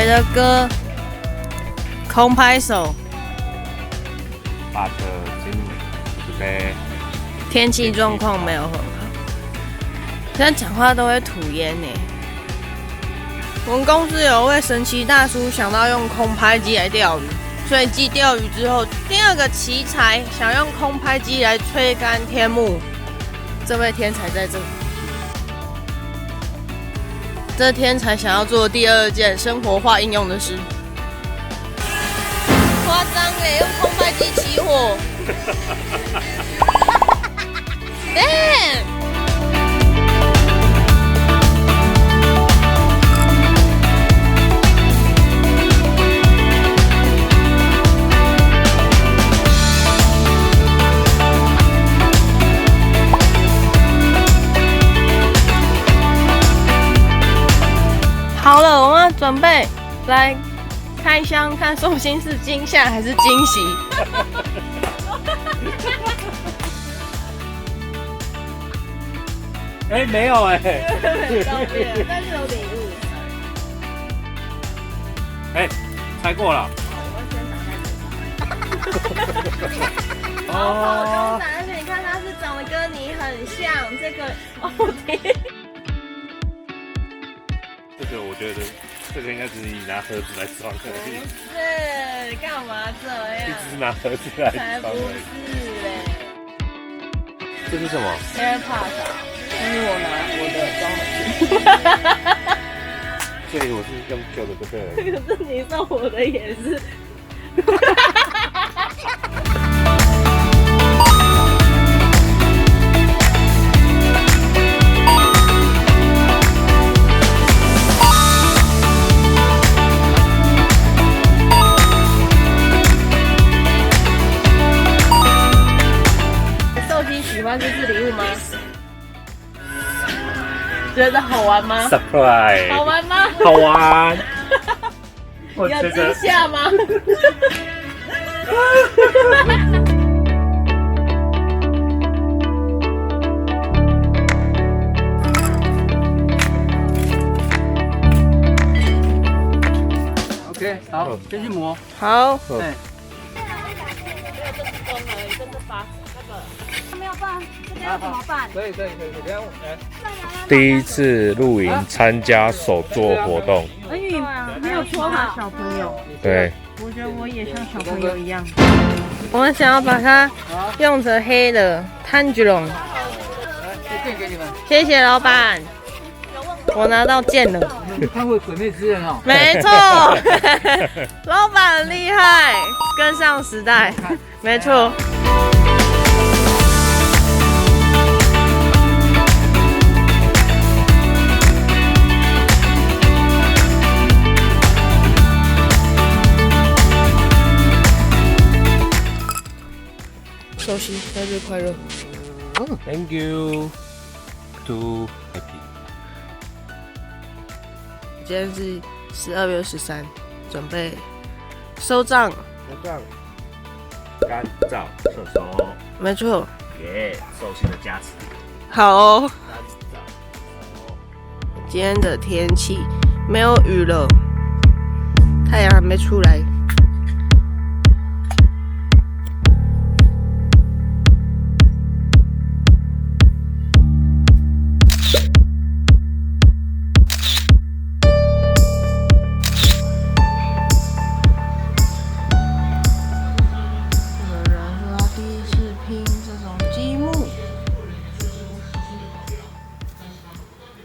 的歌《空拍手》。把的今天天气状况没有很好，现在讲话都会吐烟呢。我们公司有位神奇大叔想到用空拍机来钓鱼，所以继钓鱼之后，第二个奇才想用空拍机来吹干天幕。这位天才在这里。这天才想要做第二件生活化应用的事。夸张哎，用空拍机起火。Damn！ 好了，我们要准备来开箱，看寿星是惊吓还是惊喜。哎，没有哎，但是有礼物。哎，猜过了。哦，而且你看它是长得跟你很像，这个哦天。这个我觉得，这个应该是你拿盒子来装而已。是干嘛这样？一直拿盒子来才不装而已。是嘞。这是什么 AirPods，但是我拿我的装回去。所以我是用旧的，对不对？可是你送我的也是。寿星喜欢这次礼物吗？觉得好玩吗？ Surprise！ 好玩吗？好玩。我有觉得惊吓吗？OK， 好，先去磨。好。对。没有办，这个要怎么办？可以，等一下我来。第一次露营参加手作活动，而且没有说好小朋友，对，我觉得我也像小朋友一样。我们想要把它用成黑的炭菊龙，这给你们。谢谢老板。我拿到剑了，你们看过《鬼灭之刃》哦？没错，老板很厉害，跟上时代，没错。寿星生日快乐！ Thank you. Too happy. 今天是12月13，准备收账。干燥厕所，没错，耶，寿星的加持。好哦。干燥。今天的天气没有雨了，太阳还没出来，